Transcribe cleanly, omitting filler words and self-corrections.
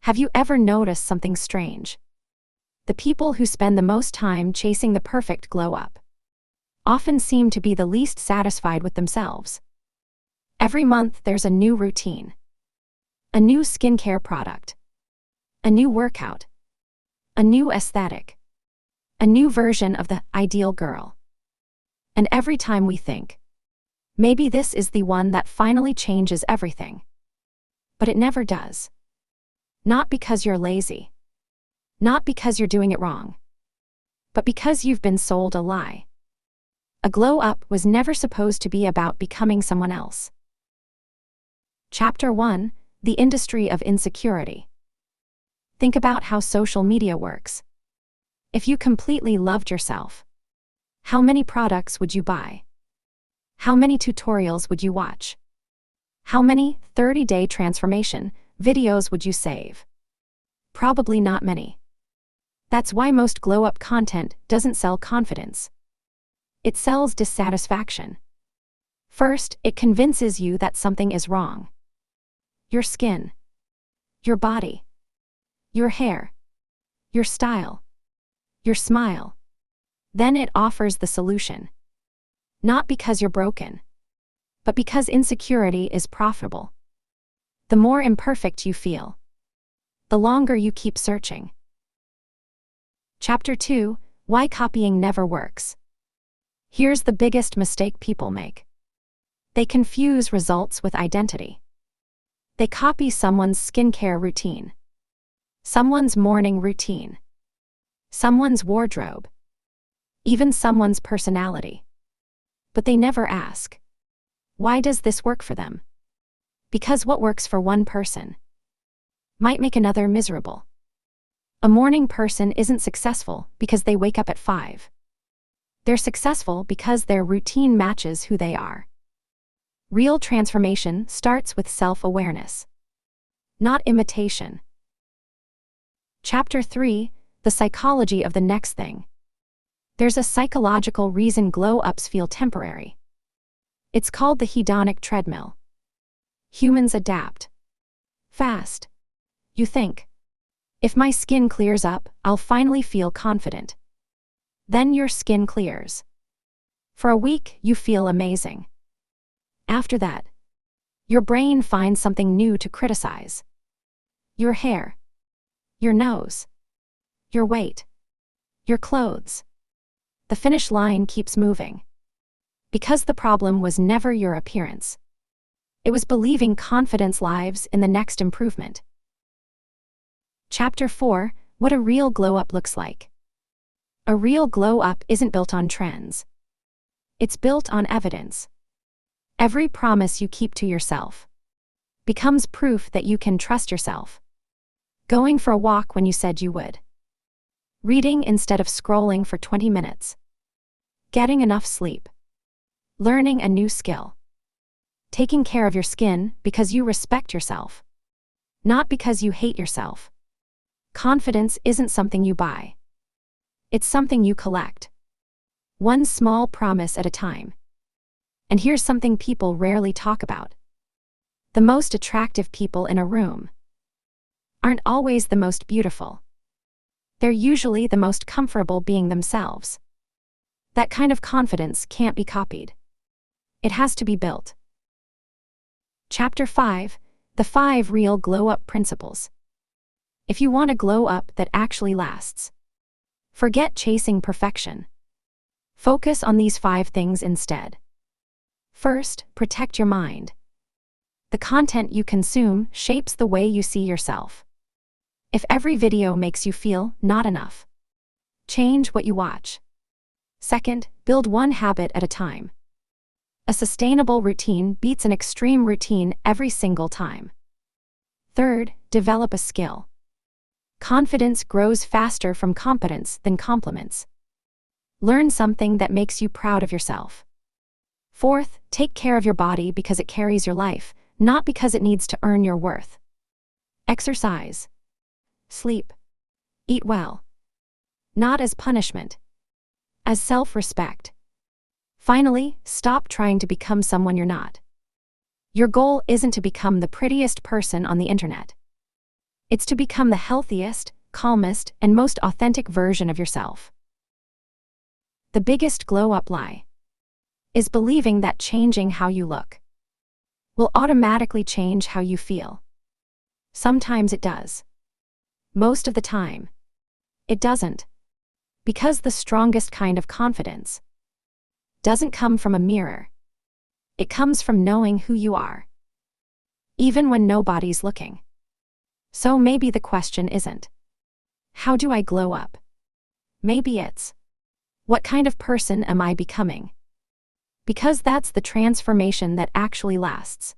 Have you ever noticed something strange? The people who spend the most time chasing the perfect glow up often seem to be the least satisfied with themselves. Every month there's a new routine, a new skincare product, a new workout, a new aesthetic, a new version of the ideal girl. And every time we think, maybe this is the one that finally changes everything. But it never does. Not because you're lazy. Not because you're doing it wrong. But because you've been sold a lie. A glow up was never supposed to be about becoming someone else. Chapter 1: The Industry of Insecurity. Think about how social media works. If you completely loved yourself, how many products would you buy? How many tutorials would you watch? How many 30-day transformation videos would you save? Probably not many. That's why most glow-up content doesn't sell confidence. It sells dissatisfaction. First, it convinces you that something is wrong. Your skin, your body, your hair, your style, your smile. Then it offers the solution. Not because you're broken, but because insecurity is profitable. The more imperfect you feel, the longer you keep searching. Chapter 2: Why Copying Never Works. Here's the biggest mistake people make. They confuse results with identity. They copy someone's skincare routine, someone's morning routine, someone's wardrobe, even someone's personality. But they never ask, why does this work for them? Because what works for one person might make another miserable. A morning person isn't successful because they wake up at 5. They're successful because their routine matches who they are. Real transformation starts with self-awareness, not imitation. Chapter 3: The Psychology of the Next Thing. There's a psychological reason glow-ups feel temporary. It's called the hedonic treadmill. Humans adapt fast. You think, if my skin clears up, I'll finally feel confident. Then your skin clears. For a week, you feel amazing. After that, your brain finds something new to criticize. Your hair, your nose, your weight, your clothes. The finish line keeps moving. Because the problem was never your appearance. It was believing confidence lives in the next improvement. Chapter 4: What a real glow-up looks like. A real glow-up isn't built on trends. It's built on evidence. Every promise you keep to yourself becomes proof that you can trust yourself. Going for a walk when you said you would. Reading instead of scrolling for 20 minutes. Getting enough sleep. Learning a new skill. Taking care of your skin because you respect yourself, not because you hate yourself. Confidence isn't something you buy. It's something you collect. One small promise at a time. And here's something people rarely talk about. The most attractive people in a room aren't always the most beautiful. They're usually the most comfortable being themselves. That kind of confidence can't be copied. It has to be built. Chapter 5: The 5 Real Glow-Up Principles. If you want a glow-up that actually lasts, forget chasing perfection. Focus on these 5 things instead. First, protect your mind. The content you consume shapes the way you see yourself. If every video makes you feel not enough, change what you watch. Second, build one habit at a time. A sustainable routine beats an extreme routine every single time. Third, develop a skill. Confidence grows faster from competence than compliments. Learn something that makes you proud of yourself. Fourth, take care of your body because it carries your life, not because it needs to earn your worth. Exercise. Sleep. Eat well. Not as punishment, as self-respect. Finally, stop trying to become someone you're not. Your goal isn't to become the prettiest person on the internet. It's to become the healthiest, calmest, and most authentic version of yourself. The biggest glow-up lie is believing that changing how you look will automatically change how you feel. Sometimes it does. Most of the time, it doesn't. Because the strongest kind of confidence doesn't come from a mirror. It comes from knowing who you are, even when nobody's looking. So maybe the question isn't, how do I glow up? Maybe it's, what kind of person am I becoming? Because that's the transformation that actually lasts.